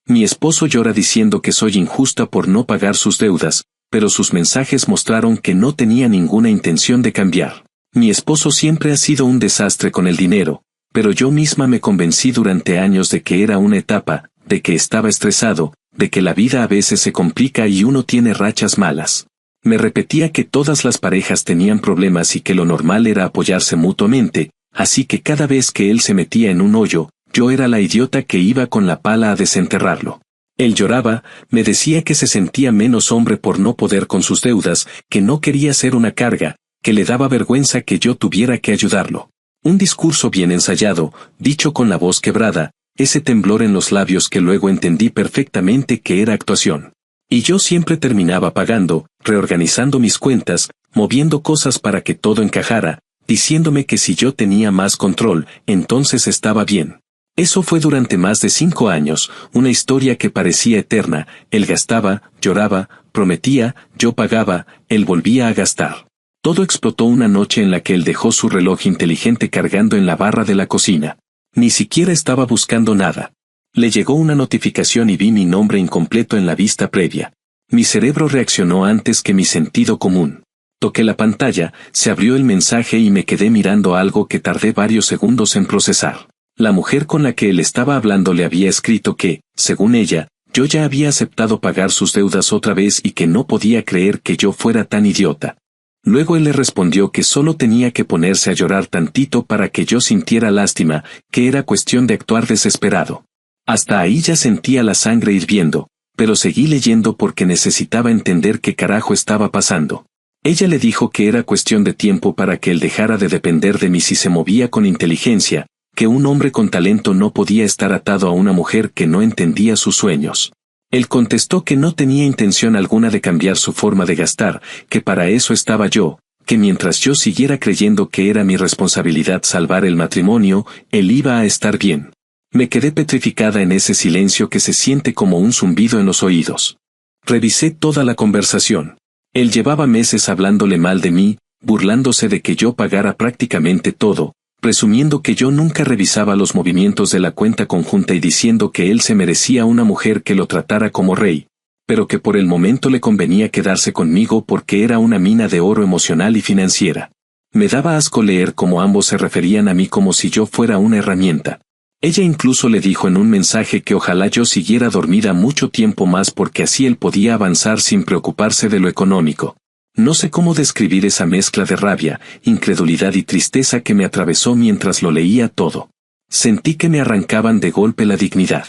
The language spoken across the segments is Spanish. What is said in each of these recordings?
Mi esposo llora diciendo que soy injusta por no pagar sus deudas, pero sus mensajes mostraron que no tenía ninguna intención de cambiar. Mi esposo siempre ha sido un desastre con el dinero, pero yo misma me convencí durante años de que era una etapa, de que estaba estresado, de que la vida a veces se complica y uno tiene rachas malas. Me repetía que todas las parejas tenían problemas y que lo normal era apoyarse mutuamente, así que cada vez que él se metía en un hoyo, yo era la idiota que iba con la pala a desenterrarlo. Él lloraba, me decía que se sentía menos hombre por no poder con sus deudas, que no quería ser una carga, que le daba vergüenza que yo tuviera que ayudarlo. Un discurso bien ensayado, dicho con la voz quebrada, ese temblor en los labios que luego entendí perfectamente que era actuación. Y yo siempre terminaba pagando, reorganizando mis cuentas, moviendo cosas para que todo encajara, diciéndome que si yo tenía más control, entonces estaba bien. Eso fue durante más de 5 años, una historia que parecía eterna. Él gastaba, lloraba, prometía, yo pagaba, él volvía a gastar. Todo explotó una noche en la que él dejó su reloj inteligente cargando en la barra de la cocina. Ni siquiera estaba buscando nada. Le llegó una notificación y vi mi nombre incompleto en la vista previa. Mi cerebro reaccionó antes que mi sentido común. Toqué la pantalla, se abrió el mensaje y me quedé mirando algo que tardé varios segundos en procesar. La mujer con la que él estaba hablando le había escrito que, según ella, yo ya había aceptado pagar sus deudas otra vez y que no podía creer que yo fuera tan idiota. Luego él le respondió que solo tenía que ponerse a llorar tantito para que yo sintiera lástima, que era cuestión de actuar desesperado. Hasta ahí ya sentía la sangre hirviendo, pero seguí leyendo porque necesitaba entender qué carajo estaba pasando. Ella le dijo que era cuestión de tiempo para que él dejara de depender de mí si se movía con inteligencia, que un hombre con talento no podía estar atado a una mujer que no entendía sus sueños. Él contestó que no tenía intención alguna de cambiar su forma de gastar, que para eso estaba yo, que mientras yo siguiera creyendo que era mi responsabilidad salvar el matrimonio, él iba a estar bien. Me quedé petrificada en ese silencio que se siente como un zumbido en los oídos. Revisé toda la conversación. Él llevaba meses hablándole mal de mí, burlándose de que yo pagara prácticamente todo, presumiendo que yo nunca revisaba los movimientos de la cuenta conjunta y diciendo que él se merecía una mujer que lo tratara como rey, pero que por el momento le convenía quedarse conmigo porque era una mina de oro emocional y financiera. Me daba asco leer cómo ambos se referían a mí como si yo fuera una herramienta. Ella incluso le dijo en un mensaje que ojalá yo siguiera dormida mucho tiempo más porque así él podía avanzar sin preocuparse de lo económico. No sé cómo describir esa mezcla de rabia, incredulidad y tristeza que me atravesó mientras lo leía todo. Sentí que me arrancaban de golpe la dignidad.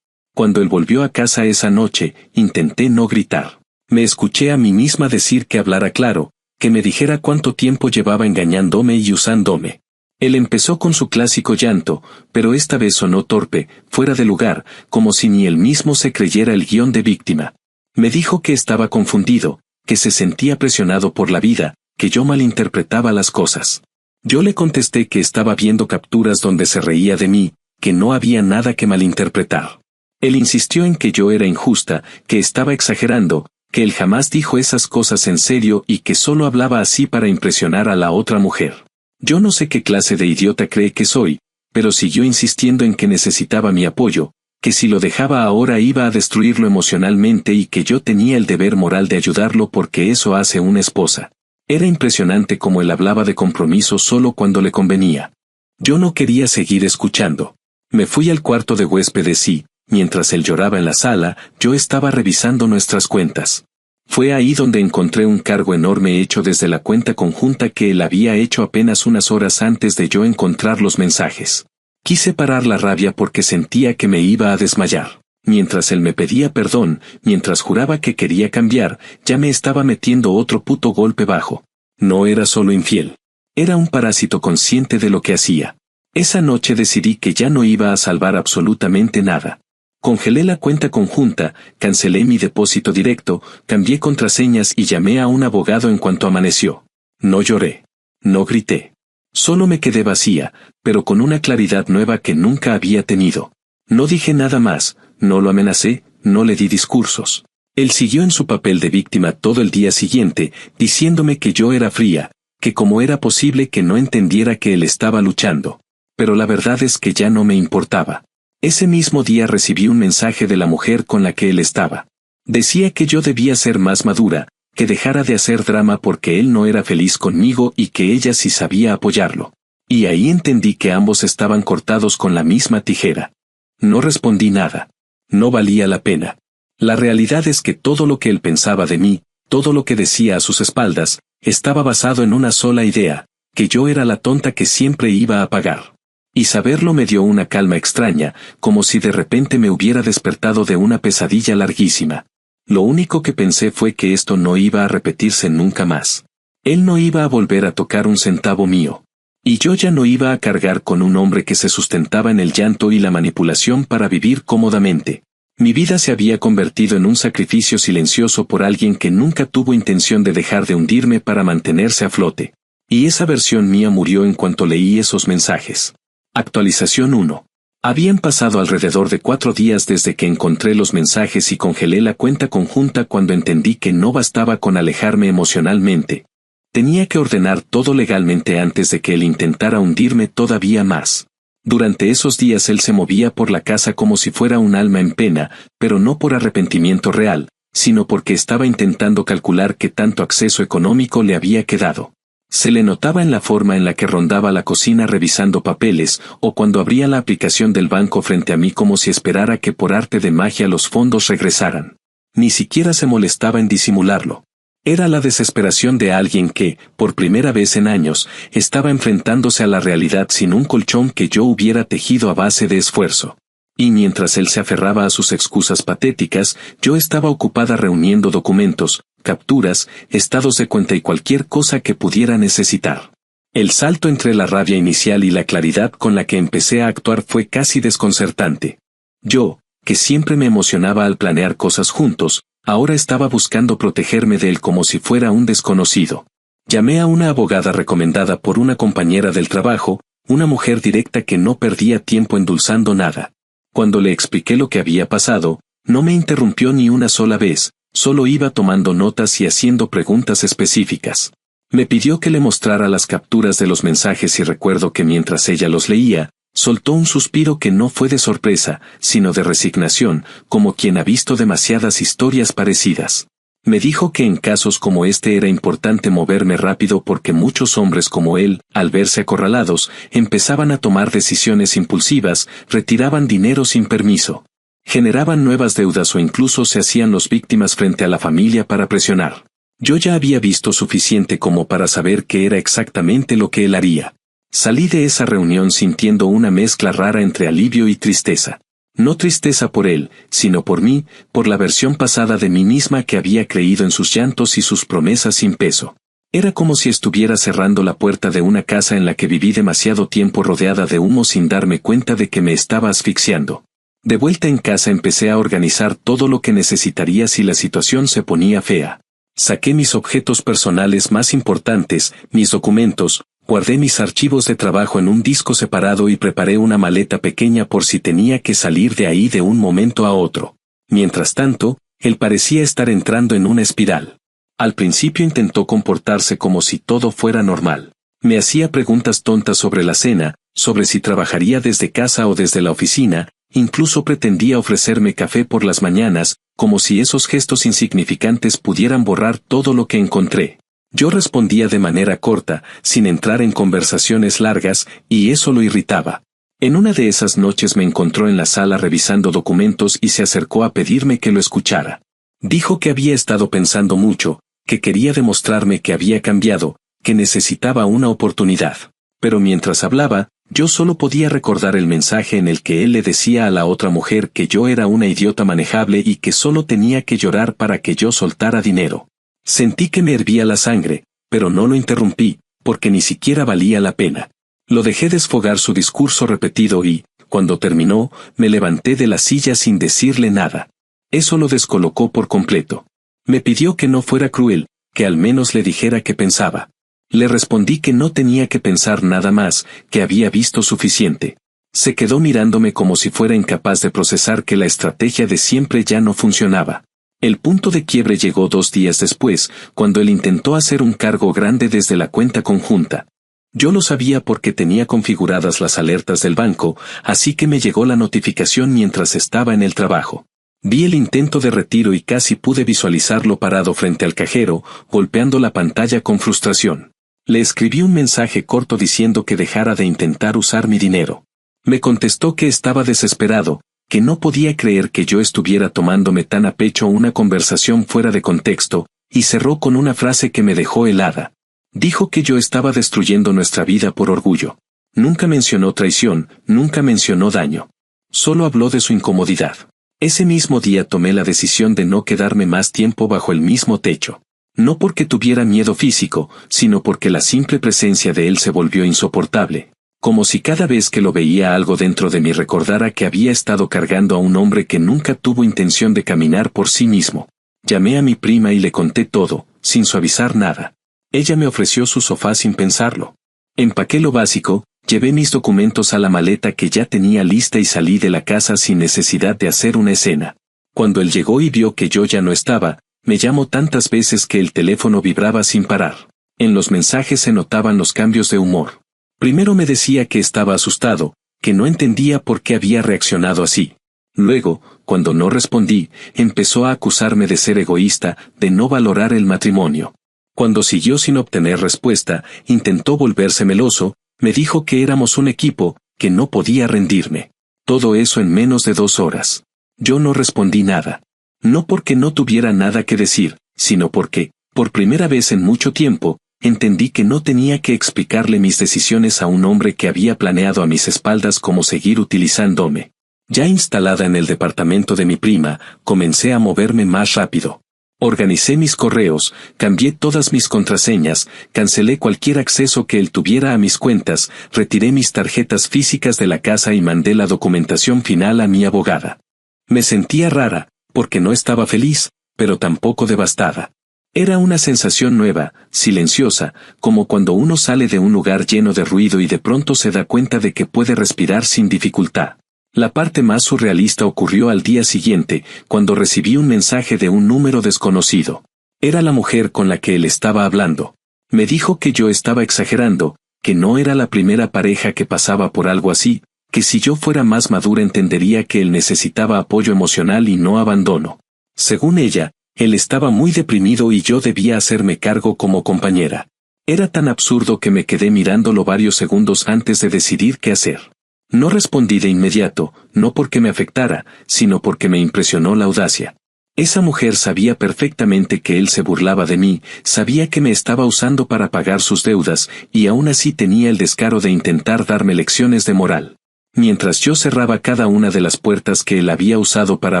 Cuando él volvió a casa esa noche, intenté no gritar. Me escuché a mí misma decir que hablara claro, que me dijera cuánto tiempo llevaba engañándome y usándome. Él empezó con su clásico llanto, pero esta vez sonó torpe, fuera de lugar, como si ni él mismo se creyera el guión de víctima. Me dijo que estaba confundido, que se sentía presionado por la vida, que yo malinterpretaba las cosas. Yo le contesté que estaba viendo capturas donde se reía de mí, que no había nada que malinterpretar. Él insistió en que yo era injusta, que estaba exagerando, que él jamás dijo esas cosas en serio y que solo hablaba así para impresionar a la otra mujer. Yo no sé qué clase de idiota cree que soy, pero siguió insistiendo en que necesitaba mi apoyo, que si lo dejaba ahora iba a destruirlo emocionalmente y que yo tenía el deber moral de ayudarlo porque eso hace una esposa. Era impresionante cómo él hablaba de compromiso solo cuando le convenía. Yo no quería seguir escuchando. Me fui al cuarto de huéspedes y, mientras él lloraba en la sala, yo estaba revisando nuestras cuentas. Fue ahí donde encontré un cargo enorme hecho desde la cuenta conjunta que él había hecho apenas unas horas antes de yo encontrar los mensajes. Quise parar la rabia porque sentía que me iba a desmayar. Mientras él me pedía perdón, mientras juraba que quería cambiar, ya me estaba metiendo otro puto golpe bajo. No era solo infiel. Era un parásito consciente de lo que hacía. Esa noche decidí que ya no iba a salvar absolutamente nada. Congelé la cuenta conjunta, cancelé mi depósito directo, cambié contraseñas y llamé a un abogado en cuanto amaneció. No lloré. No grité. Solo me quedé vacía, pero con una claridad nueva que nunca había tenido. No dije nada más, no lo amenacé, no le di discursos. Él siguió en su papel de víctima todo el día siguiente, diciéndome que yo era fría, que cómo era posible que no entendiera que él estaba luchando. Pero la verdad es que ya no me importaba. Ese mismo día recibí un mensaje de la mujer con la que él estaba. Decía que yo debía ser más madura, que dejara de hacer drama porque él no era feliz conmigo y que ella sí sabía apoyarlo. Y ahí entendí que ambos estaban cortados con la misma tijera. No respondí nada. No valía la pena. La realidad es que todo lo que él pensaba de mí, todo lo que decía a sus espaldas, estaba basado en una sola idea, que yo era la tonta que siempre iba a pagar. Y saberlo me dio una calma extraña, como si de repente me hubiera despertado de una pesadilla larguísima. Lo único que pensé fue que esto no iba a repetirse nunca más. Él no iba a volver a tocar un centavo mío. Y yo ya no iba a cargar con un hombre que se sustentaba en el llanto y la manipulación para vivir cómodamente. Mi vida se había convertido en un sacrificio silencioso por alguien que nunca tuvo intención de dejar de hundirme para mantenerse a flote. Y esa versión mía murió en cuanto leí esos mensajes. Actualización 1. Habían pasado alrededor de 4 días desde que encontré los mensajes y congelé la cuenta conjunta cuando entendí que no bastaba con alejarme emocionalmente. Tenía que ordenar todo legalmente antes de que él intentara hundirme todavía más. Durante esos días él se movía por la casa como si fuera un alma en pena, pero no por arrepentimiento real, sino porque estaba intentando calcular qué tanto acceso económico le había quedado. Se le notaba en la forma en la que rondaba la cocina revisando papeles, o cuando abría la aplicación del banco frente a mí como si esperara que por arte de magia los fondos regresaran. Ni siquiera se molestaba en disimularlo. Era la desesperación de alguien que, por primera vez en años, estaba enfrentándose a la realidad sin un colchón que yo hubiera tejido a base de esfuerzo. Y mientras él se aferraba a sus excusas patéticas, yo estaba ocupada reuniendo documentos, capturas, estados de cuenta y cualquier cosa que pudiera necesitar. El salto entre la rabia inicial y la claridad con la que empecé a actuar fue casi desconcertante. Yo, que siempre me emocionaba al planear cosas juntos, ahora estaba buscando protegerme de él como si fuera un desconocido. Llamé a una abogada recomendada por una compañera del trabajo, una mujer directa que no perdía tiempo endulzando nada. Cuando le expliqué lo que había pasado, no me interrumpió ni una sola vez, solo iba tomando notas y haciendo preguntas específicas. Me pidió que le mostrara las capturas de los mensajes y recuerdo que mientras ella los leía, soltó un suspiro que no fue de sorpresa, sino de resignación, como quien ha visto demasiadas historias parecidas. Me dijo que en casos como este era importante moverme rápido porque muchos hombres como él, al verse acorralados, empezaban a tomar decisiones impulsivas, retiraban dinero sin permiso, generaban nuevas deudas o incluso se hacían los víctimas frente a la familia para presionar. Yo ya había visto suficiente como para saber qué era exactamente lo que él haría. Salí de esa reunión sintiendo una mezcla rara entre alivio y tristeza. No tristeza por él, sino por mí, por la versión pasada de mí misma que había creído en sus llantos y sus promesas sin peso. Era como si estuviera cerrando la puerta de una casa en la que viví demasiado tiempo rodeada de humo sin darme cuenta de que me estaba asfixiando. De vuelta en casa empecé a organizar todo lo que necesitaría si la situación se ponía fea. Saqué mis objetos personales más importantes, mis documentos, guardé mis archivos de trabajo en un disco separado y preparé una maleta pequeña por si tenía que salir de ahí de un momento a otro. Mientras tanto, él parecía estar entrando en una espiral. Al principio intentó comportarse como si todo fuera normal. Me hacía preguntas tontas sobre la cena, sobre si trabajaría desde casa o desde la oficina, incluso pretendía ofrecerme café por las mañanas, como si esos gestos insignificantes pudieran borrar todo lo que encontré. Yo respondía de manera corta, sin entrar en conversaciones largas, y eso lo irritaba. En una de esas noches me encontró en la sala revisando documentos y se acercó a pedirme que lo escuchara. Dijo que había estado pensando mucho, que quería demostrarme que había cambiado, que necesitaba una oportunidad. Pero mientras hablaba, yo solo podía recordar el mensaje en el que él le decía a la otra mujer que yo era una idiota manejable y que solo tenía que llorar para que yo soltara dinero. Sentí que me hervía la sangre, pero no lo interrumpí, porque ni siquiera valía la pena. Lo dejé desfogar su discurso repetido y, cuando terminó, me levanté de la silla sin decirle nada. Eso lo descolocó por completo. Me pidió que no fuera cruel, que al menos le dijera qué pensaba. Le respondí que no tenía que pensar nada más, que había visto suficiente. Se quedó mirándome como si fuera incapaz de procesar que la estrategia de siempre ya no funcionaba. El punto de quiebre llegó 2 días después, cuando él intentó hacer un cargo grande desde la cuenta conjunta. Yo lo sabía porque tenía configuradas las alertas del banco, así que me llegó la notificación mientras estaba en el trabajo. Vi el intento de retiro y casi pude visualizarlo parado frente al cajero, golpeando la pantalla con frustración. Le escribí un mensaje corto diciendo que dejara de intentar usar mi dinero. Me contestó que estaba desesperado, que no podía creer que yo estuviera tomándome tan a pecho una conversación fuera de contexto, y cerró con una frase que me dejó helada. Dijo que yo estaba destruyendo nuestra vida por orgullo. Nunca mencionó traición, nunca mencionó daño. Solo habló de su incomodidad. Ese mismo día tomé la decisión de no quedarme más tiempo bajo el mismo techo. No porque tuviera miedo físico, sino porque la simple presencia de él se volvió insoportable. Como si cada vez que lo veía algo dentro de mí recordara que había estado cargando a un hombre que nunca tuvo intención de caminar por sí mismo. Llamé a mi prima y le conté todo, sin suavizar nada. Ella me ofreció su sofá sin pensarlo. Empaqué lo básico, llevé mis documentos a la maleta que ya tenía lista y salí de la casa sin necesidad de hacer una escena. Cuando él llegó y vio que yo ya no estaba, me llamó tantas veces que el teléfono vibraba sin parar. En los mensajes se notaban los cambios de humor. Primero me decía que estaba asustado, que no entendía por qué había reaccionado así. Luego, cuando no respondí, empezó a acusarme de ser egoísta, de no valorar el matrimonio. Cuando siguió sin obtener respuesta, intentó volverse meloso, me dijo que éramos un equipo, que no podía rendirme. Todo eso en menos de 2 horas. Yo no respondí nada. No porque no tuviera nada que decir, sino porque, por primera vez en mucho tiempo, entendí que no tenía que explicarle mis decisiones a un hombre que había planeado a mis espaldas cómo seguir utilizándome. Ya instalada en el departamento de mi prima, comencé a moverme más rápido. Organicé mis correos, cambié todas mis contraseñas, cancelé cualquier acceso que él tuviera a mis cuentas, retiré mis tarjetas físicas de la casa y mandé la documentación final a mi abogada. Me sentía rara, porque no estaba feliz, pero tampoco devastada. Era una sensación nueva, silenciosa, como cuando uno sale de un lugar lleno de ruido y de pronto se da cuenta de que puede respirar sin dificultad. La parte más surrealista ocurrió al día siguiente, cuando recibí un mensaje de un número desconocido. Era la mujer con la que él estaba hablando. Me dijo que yo estaba exagerando, que no era la primera pareja que pasaba por algo así, que si yo fuera más madura entendería que él necesitaba apoyo emocional y no abandono. Según ella, él estaba muy deprimido y yo debía hacerme cargo como compañera. Era tan absurdo que me quedé mirándolo varios segundos antes de decidir qué hacer. No respondí de inmediato, no porque me afectara, sino porque me impresionó la audacia. Esa mujer sabía perfectamente que él se burlaba de mí, sabía que me estaba usando para pagar sus deudas, y aún así tenía el descaro de intentar darme lecciones de moral. Mientras yo cerraba cada una de las puertas que él había usado para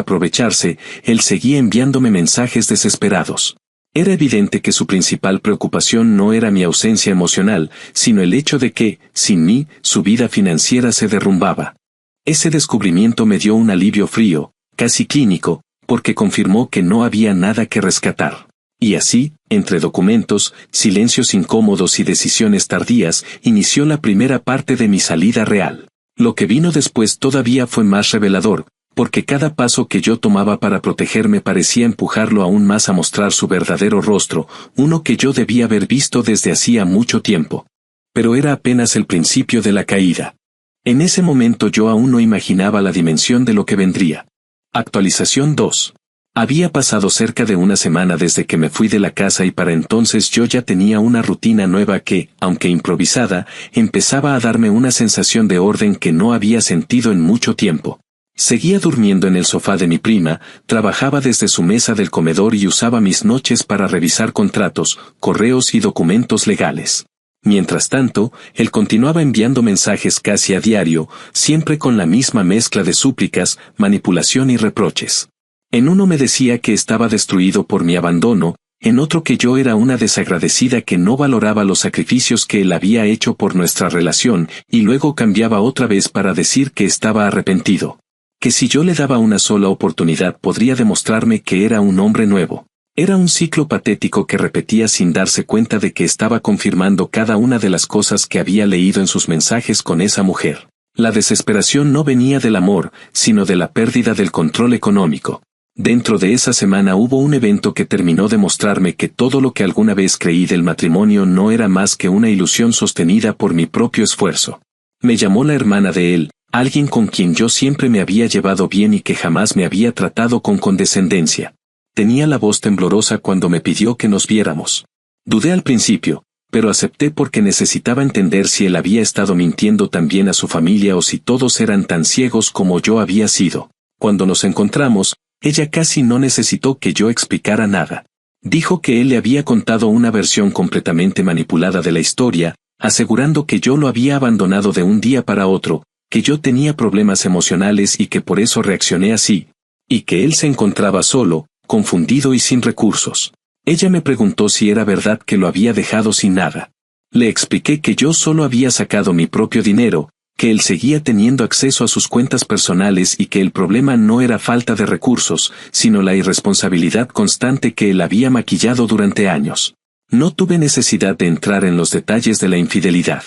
aprovecharse, él seguía enviándome mensajes desesperados. Era evidente que su principal preocupación no era mi ausencia emocional, sino el hecho de que, sin mí, su vida financiera se derrumbaba. Ese descubrimiento me dio un alivio frío, casi clínico, porque confirmó que no había nada que rescatar. Y así, entre documentos, silencios incómodos y decisiones tardías, inició la primera parte de mi salida real. Lo que vino después todavía fue más revelador, porque cada paso que yo tomaba para protegerme parecía empujarlo aún más a mostrar su verdadero rostro, uno que yo debía haber visto desde hacía mucho tiempo. Pero era apenas el principio de la caída. En ese momento yo aún no imaginaba la dimensión de lo que vendría. Actualización 2. Había pasado cerca de una semana desde que me fui de la casa y para entonces yo ya tenía una rutina nueva que, aunque improvisada, empezaba a darme una sensación de orden que no había sentido en mucho tiempo. Seguía durmiendo en el sofá de mi prima, trabajaba desde su mesa del comedor y usaba mis noches para revisar contratos, correos y documentos legales. Mientras tanto, él continuaba enviando mensajes casi a diario, siempre con la misma mezcla de súplicas, manipulación y reproches. En uno me decía que estaba destruido por mi abandono, en otro que yo era una desagradecida que no valoraba los sacrificios que él había hecho por nuestra relación, y luego cambiaba otra vez para decir que estaba arrepentido. Que si yo le daba una sola oportunidad podría demostrarme que era un hombre nuevo. Era un ciclo patético que repetía sin darse cuenta de que estaba confirmando cada una de las cosas que había leído en sus mensajes con esa mujer. La desesperación no venía del amor, sino de la pérdida del control económico. Dentro de esa semana hubo un evento que terminó de mostrarme que todo lo que alguna vez creí del matrimonio no era más que una ilusión sostenida por mi propio esfuerzo. Me llamó la hermana de él, alguien con quien yo siempre me había llevado bien y que jamás me había tratado con condescendencia. Tenía la voz temblorosa cuando me pidió que nos viéramos. Dudé al principio, pero acepté porque necesitaba entender si él había estado mintiendo también a su familia o si todos eran tan ciegos como yo había sido. Cuando nos encontramos, ella casi no necesitó que yo explicara nada. Dijo que él le había contado una versión completamente manipulada de la historia, asegurando que yo lo había abandonado de un día para otro, que yo tenía problemas emocionales y que por eso reaccioné así, y que él se encontraba solo, confundido y sin recursos. Ella me preguntó si era verdad que lo había dejado sin nada. Le expliqué que yo solo había sacado mi propio dinero, que él seguía teniendo acceso a sus cuentas personales y que el problema no era falta de recursos, sino la irresponsabilidad constante que él había maquillado durante años. No tuve necesidad de entrar en los detalles de la infidelidad.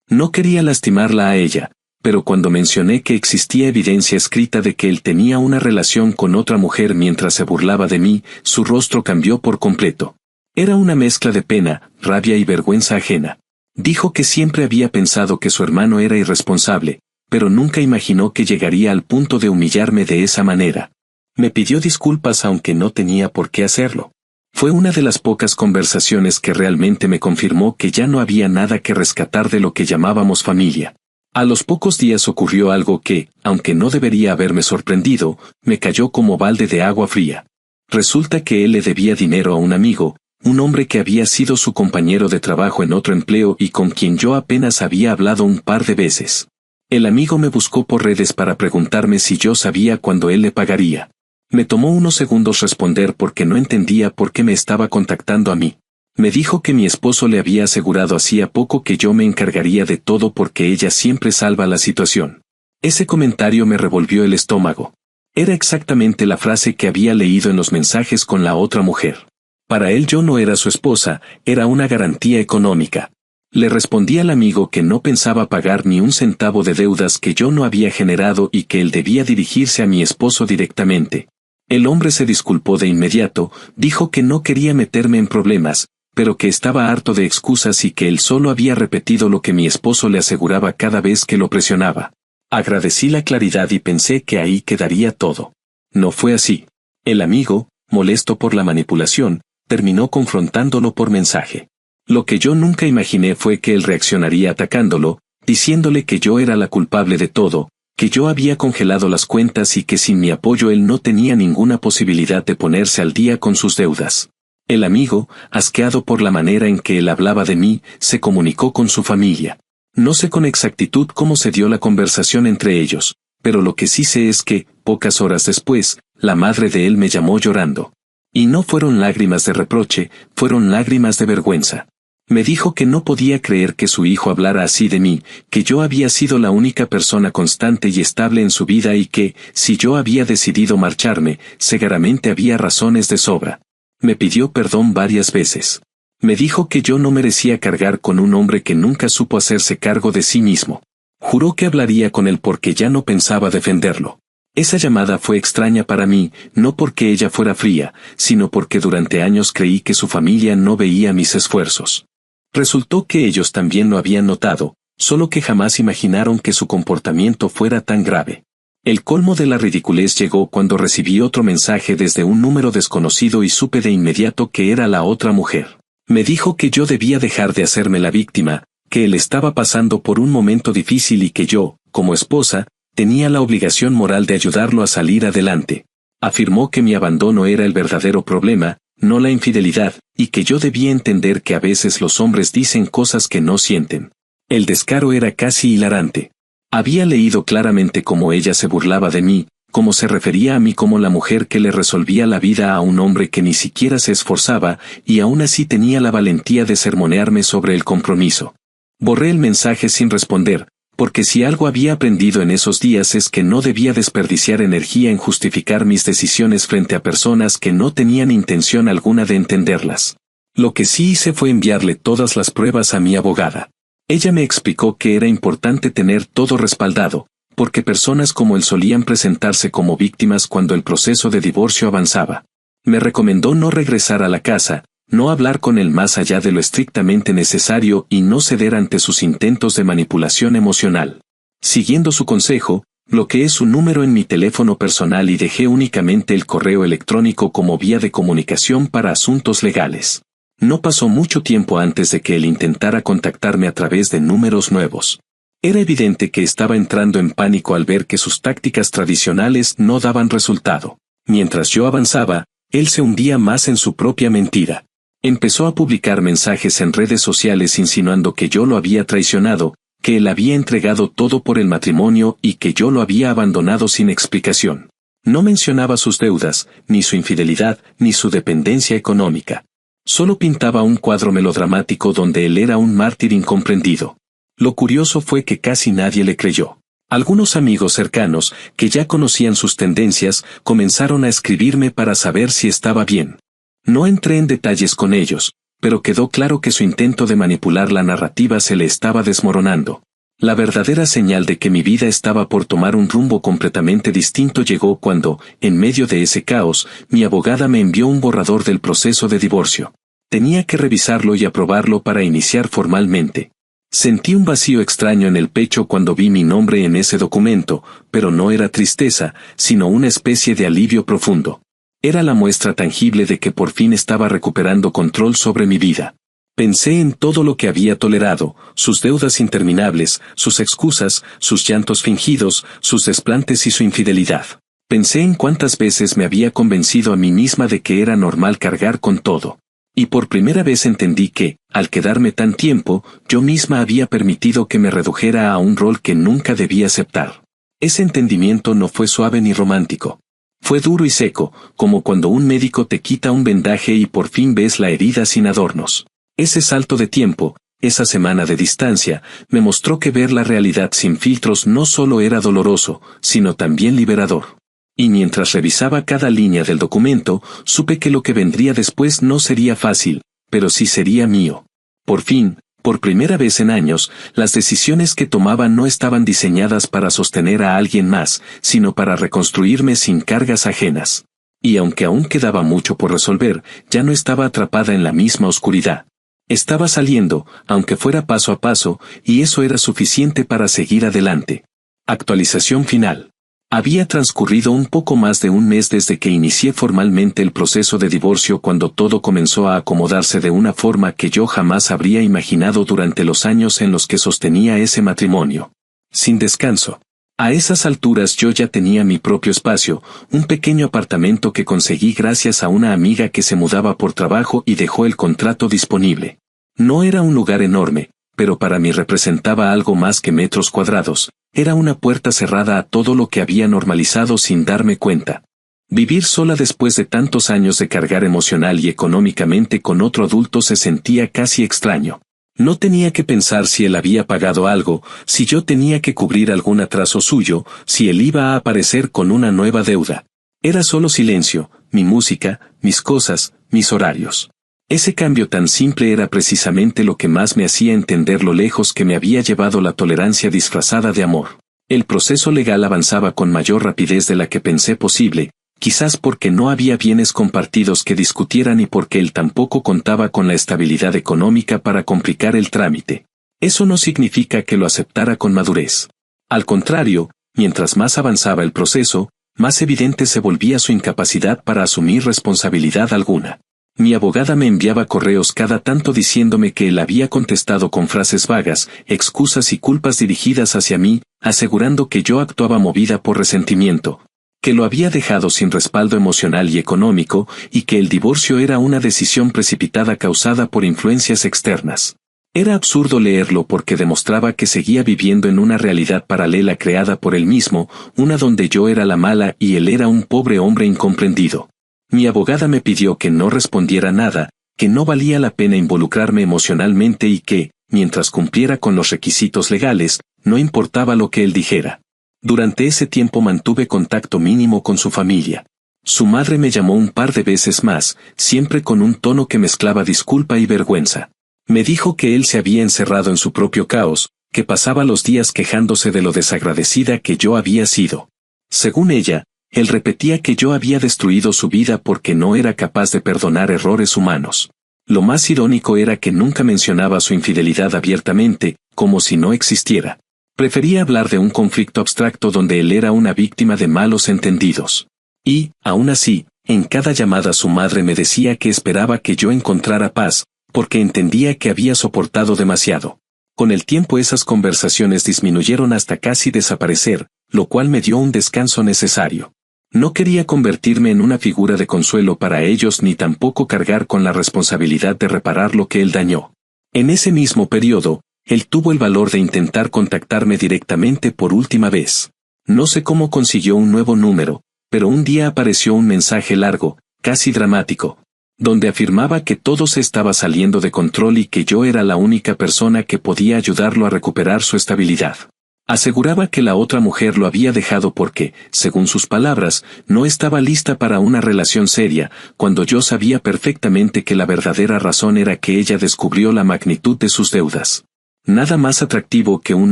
No quería lastimarla a ella, pero cuando mencioné que existía evidencia escrita de que él tenía una relación con otra mujer mientras se burlaba de mí, su rostro cambió por completo. Era una mezcla de pena, rabia y vergüenza ajena. Dijo que siempre había pensado que su hermano era irresponsable, pero nunca imaginó que llegaría al punto de humillarme de esa manera. Me pidió disculpas aunque no tenía por qué hacerlo. Fue una de las pocas conversaciones que realmente me confirmó que ya no había nada que rescatar de lo que llamábamos familia. A los pocos días ocurrió algo que, aunque no debería haberme sorprendido, me cayó como balde de agua fría. Resulta que él le debía dinero a un amigo, un hombre que había sido su compañero de trabajo en otro empleo y con quien yo apenas había hablado un par de veces. El amigo me buscó por redes para preguntarme si yo sabía cuándo él le pagaría. Me tomó unos segundos responder porque no entendía por qué me estaba contactando a mí. Me dijo que mi esposo le había asegurado hacía poco que yo me encargaría de todo porque ella siempre salva la situación. Ese comentario me revolvió el estómago. Era exactamente la frase que había leído en los mensajes con la otra mujer. Para él yo no era su esposa, era una garantía económica. Le respondí al amigo que no pensaba pagar ni un centavo de deudas que yo no había generado y que él debía dirigirse a mi esposo directamente. El hombre se disculpó de inmediato, dijo que no quería meterme en problemas, pero que estaba harto de excusas y que él solo había repetido lo que mi esposo le aseguraba cada vez que lo presionaba. Agradecí la claridad y pensé que ahí quedaría todo. No fue así. El amigo, molesto por la manipulación, terminó confrontándolo por mensaje. Lo que yo nunca imaginé fue que él reaccionaría atacándolo, diciéndole que yo era la culpable de todo, que yo había congelado las cuentas y que sin mi apoyo él no tenía ninguna posibilidad de ponerse al día con sus deudas. El amigo, asqueado por la manera en que él hablaba de mí, se comunicó con su familia. No sé con exactitud cómo se dio la conversación entre ellos, pero lo que sí sé es que, pocas horas después, la madre de él me llamó llorando. Y no fueron lágrimas de reproche, fueron lágrimas de vergüenza. Me dijo que no podía creer que su hijo hablara así de mí, que yo había sido la única persona constante y estable en su vida y que, si yo había decidido marcharme, seguramente había razones de sobra. Me pidió perdón varias veces. Me dijo que yo no merecía cargar con un hombre que nunca supo hacerse cargo de sí mismo. Juró que hablaría con él porque ya no pensaba defenderlo. Esa llamada fue extraña para mí, no porque ella fuera fría, sino porque durante años creí que su familia no veía mis esfuerzos. Resultó que ellos también lo habían notado, solo que jamás imaginaron que su comportamiento fuera tan grave. El colmo de la ridiculez llegó cuando recibí otro mensaje desde un número desconocido y supe de inmediato que era la otra mujer. Me dijo que yo debía dejar de hacerme la víctima, que él estaba pasando por un momento difícil y que yo, como esposa, tenía la obligación moral de ayudarlo a salir adelante. Afirmó que mi abandono era el verdadero problema, no la infidelidad, y que yo debía entender que a veces los hombres dicen cosas que no sienten. El descaro era casi hilarante. Había leído claramente cómo ella se burlaba de mí, cómo se refería a mí como la mujer que le resolvía la vida a un hombre que ni siquiera se esforzaba, y aún así tenía la valentía de sermonearme sobre el compromiso. Borré el mensaje sin responder, porque si algo había aprendido en esos días es que no debía desperdiciar energía en justificar mis decisiones frente a personas que no tenían intención alguna de entenderlas. Lo que sí hice fue enviarle todas las pruebas a mi abogada. Ella me explicó que era importante tener todo respaldado, porque personas como él solían presentarse como víctimas cuando el proceso de divorcio avanzaba. Me recomendó no regresar a la casa, no hablar con él más allá de lo estrictamente necesario y no ceder ante sus intentos de manipulación emocional. Siguiendo su consejo, bloqueé su número en mi teléfono personal y dejé únicamente el correo electrónico como vía de comunicación para asuntos legales. No pasó mucho tiempo antes de que él intentara contactarme a través de números nuevos. Era evidente que estaba entrando en pánico al ver que sus tácticas tradicionales no daban resultado. Mientras yo avanzaba, él se hundía más en su propia mentira. Empezó a publicar mensajes en redes sociales insinuando que yo lo había traicionado, que él había entregado todo por el matrimonio y que yo lo había abandonado sin explicación. No mencionaba sus deudas, ni su infidelidad, ni su dependencia económica. Solo pintaba un cuadro melodramático donde él era un mártir incomprendido. Lo curioso fue que casi nadie le creyó. Algunos amigos cercanos, que ya conocían sus tendencias, comenzaron a escribirme para saber si estaba bien. No entré en detalles con ellos, pero quedó claro que su intento de manipular la narrativa se le estaba desmoronando. La verdadera señal de que mi vida estaba por tomar un rumbo completamente distinto llegó cuando, en medio de ese caos, mi abogada me envió un borrador del proceso de divorcio. Tenía que revisarlo y aprobarlo para iniciar formalmente. Sentí un vacío extraño en el pecho cuando vi mi nombre en ese documento, pero no era tristeza, sino una especie de alivio profundo. Era la muestra tangible de que por fin estaba recuperando control sobre mi vida. Pensé en todo lo que había tolerado, sus deudas interminables, sus excusas, sus llantos fingidos, sus desplantes y su infidelidad. Pensé en cuántas veces me había convencido a mí misma de que era normal cargar con todo. Y por primera vez entendí que, al quedarme tan tiempo, yo misma había permitido que me redujera a un rol que nunca debía aceptar. Ese entendimiento no fue suave ni romántico. Fue duro y seco, como cuando un médico te quita un vendaje y por fin ves la herida sin adornos. Ese salto de tiempo, esa semana de distancia, me mostró que ver la realidad sin filtros no solo era doloroso, sino también liberador. Y mientras revisaba cada línea del documento, supe que lo que vendría después no sería fácil, pero sí sería mío. Por fin, por primera vez en años, las decisiones que tomaba no estaban diseñadas para sostener a alguien más, sino para reconstruirme sin cargas ajenas. Y aunque aún quedaba mucho por resolver, ya no estaba atrapada en la misma oscuridad. Estaba saliendo, aunque fuera paso a paso, y eso era suficiente para seguir adelante. Actualización final. Había transcurrido un poco más de un mes desde que inicié formalmente el proceso de divorcio cuando todo comenzó a acomodarse de una forma que yo jamás habría imaginado durante los años en los que sostenía ese matrimonio. Sin descanso. A esas alturas yo ya tenía mi propio espacio, un pequeño apartamento que conseguí gracias a una amiga que se mudaba por trabajo y dejó el contrato disponible. No era un lugar enorme, pero para mí representaba algo más que metros cuadrados. Era una puerta cerrada a todo lo que había normalizado sin darme cuenta. Vivir sola después de tantos años de cargar emocional y económicamente con otro adulto se sentía casi extraño. No tenía que pensar si él había pagado algo, si yo tenía que cubrir algún atraso suyo, si él iba a aparecer con una nueva deuda. Era solo silencio, mi música, mis cosas, mis horarios. Ese cambio tan simple era precisamente lo que más me hacía entender lo lejos que me había llevado la tolerancia disfrazada de amor. El proceso legal avanzaba con mayor rapidez de la que pensé posible, quizás porque no había bienes compartidos que discutieran y porque él tampoco contaba con la estabilidad económica para complicar el trámite. Eso no significa que lo aceptara con madurez. Al contrario, mientras más avanzaba el proceso, más evidente se volvía su incapacidad para asumir responsabilidad alguna. Mi abogada me enviaba correos cada tanto diciéndome que él había contestado con frases vagas, excusas y culpas dirigidas hacia mí, asegurando que yo actuaba movida por resentimiento, que lo había dejado sin respaldo emocional y económico, y que el divorcio era una decisión precipitada causada por influencias externas. Era absurdo leerlo porque demostraba que seguía viviendo en una realidad paralela creada por él mismo, una donde yo era la mala y él era un pobre hombre incomprendido. Mi abogada me pidió que no respondiera nada, que no valía la pena involucrarme emocionalmente y que, mientras cumpliera con los requisitos legales, no importaba lo que él dijera. Durante ese tiempo mantuve contacto mínimo con su familia. Su madre me llamó un par de veces más, siempre con un tono que mezclaba disculpa y vergüenza. Me dijo que él se había encerrado en su propio caos, que pasaba los días quejándose de lo desagradecida que yo había sido. Según ella, él repetía que yo había destruido su vida porque no era capaz de perdonar errores humanos. Lo más irónico era que nunca mencionaba su infidelidad abiertamente, como si no existiera. Prefería hablar de un conflicto abstracto donde él era una víctima de malos entendidos. Y, aún así, en cada llamada su madre me decía que esperaba que yo encontrara paz, porque entendía que había soportado demasiado. Con el tiempo esas conversaciones disminuyeron hasta casi desaparecer, lo cual me dio un descanso necesario. No quería convertirme en una figura de consuelo para ellos ni tampoco cargar con la responsabilidad de reparar lo que él dañó. En ese mismo periodo, él tuvo el valor de intentar contactarme directamente por última vez. No sé cómo consiguió un nuevo número, pero un día apareció un mensaje largo, casi dramático, donde afirmaba que todo se estaba saliendo de control y que yo era la única persona que podía ayudarlo a recuperar su estabilidad. Aseguraba que la otra mujer lo había dejado porque, según sus palabras, no estaba lista para una relación seria, cuando yo sabía perfectamente que la verdadera razón era que ella descubrió la magnitud de sus deudas. Nada más atractivo que un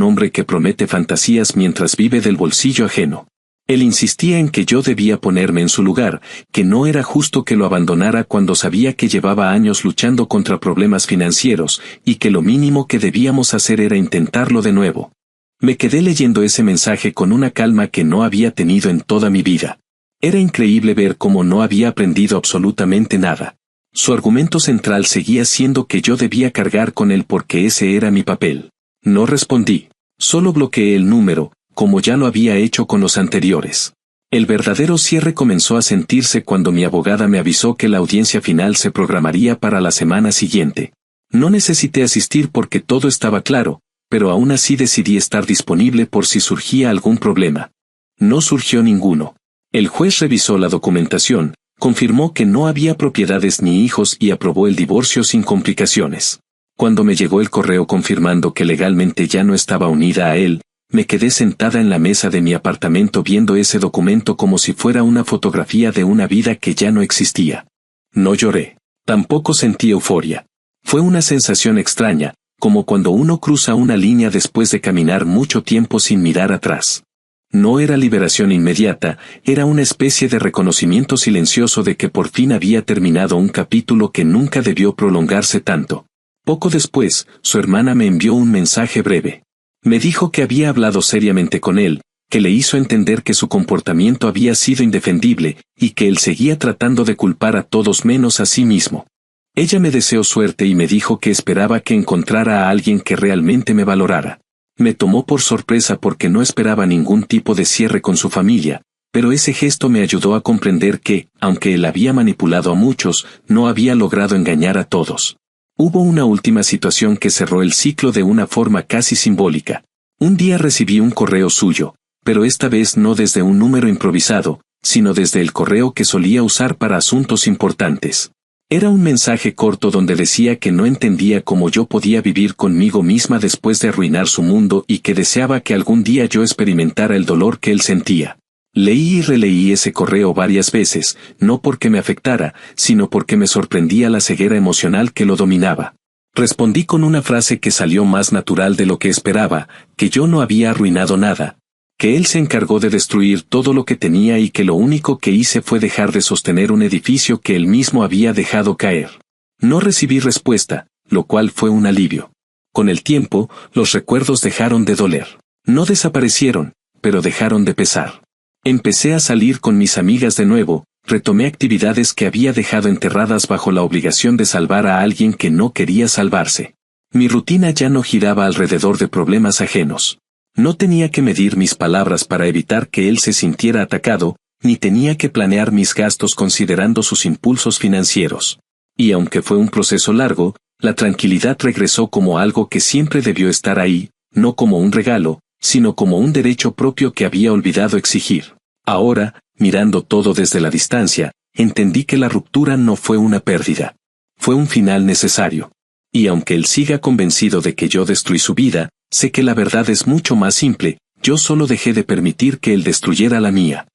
hombre que promete fantasías mientras vive del bolsillo ajeno. Él insistía en que yo debía ponerme en su lugar, que no era justo que lo abandonara cuando sabía que llevaba años luchando contra problemas financieros, y que lo mínimo que debíamos hacer era intentarlo de nuevo. Me quedé leyendo ese mensaje con una calma que no había tenido en toda mi vida. Era increíble ver cómo no había aprendido absolutamente nada. Su argumento central seguía siendo que yo debía cargar con él porque ese era mi papel. No respondí. Solo bloqueé el número, como ya lo había hecho con los anteriores. El verdadero cierre comenzó a sentirse cuando mi abogada me avisó que la audiencia final se programaría para la semana siguiente. No necesité asistir porque todo estaba claro, pero aún así decidí estar disponible por si surgía algún problema. No surgió ninguno. El juez revisó la documentación, confirmó que no había propiedades ni hijos y aprobó el divorcio sin complicaciones. Cuando me llegó el correo confirmando que legalmente ya no estaba unida a él, me quedé sentada en la mesa de mi apartamento viendo ese documento como si fuera una fotografía de una vida que ya no existía. No lloré. Tampoco sentí euforia. Fue una sensación extraña, como cuando uno cruza una línea después de caminar mucho tiempo sin mirar atrás. No era liberación inmediata, era una especie de reconocimiento silencioso de que por fin había terminado un capítulo que nunca debió prolongarse tanto. Poco después, su hermana me envió un mensaje breve. Me dijo que había hablado seriamente con él, que le hizo entender que su comportamiento había sido indefendible, y que él seguía tratando de culpar a todos menos a sí mismo. Ella me deseó suerte y me dijo que esperaba que encontrara a alguien que realmente me valorara. Me tomó por sorpresa porque no esperaba ningún tipo de cierre con su familia, pero ese gesto me ayudó a comprender que, aunque él había manipulado a muchos, no había logrado engañar a todos. Hubo una última situación que cerró el ciclo de una forma casi simbólica. Un día recibí un correo suyo, pero esta vez no desde un número improvisado, sino desde el correo que solía usar para asuntos importantes. Era un mensaje corto donde decía que no entendía cómo yo podía vivir conmigo misma después de arruinar su mundo y que deseaba que algún día yo experimentara el dolor que él sentía. Leí y releí ese correo varias veces, no porque me afectara, sino porque me sorprendía la ceguera emocional que lo dominaba. Respondí con una frase que salió más natural de lo que esperaba, que yo no había arruinado nada, que él se encargó de destruir todo lo que tenía y que lo único que hice fue dejar de sostener un edificio que él mismo había dejado caer. No recibí respuesta, lo cual fue un alivio. Con el tiempo, los recuerdos dejaron de doler. No desaparecieron, pero dejaron de pesar. Empecé a salir con mis amigas de nuevo, retomé actividades que había dejado enterradas bajo la obligación de salvar a alguien que no quería salvarse. Mi rutina ya no giraba alrededor de problemas ajenos. No tenía que medir mis palabras para evitar que él se sintiera atacado, ni tenía que planear mis gastos considerando sus impulsos financieros. Y aunque fue un proceso largo, la tranquilidad regresó como algo que siempre debió estar ahí, no como un regalo, sino como un derecho propio que había olvidado exigir. Ahora, mirando todo desde la distancia, entendí que la ruptura no fue una pérdida. Fue un final necesario. Y aunque él siga convencido de que yo destruí su vida, sé que la verdad es mucho más simple, yo solo dejé de permitir que él destruyera la mía.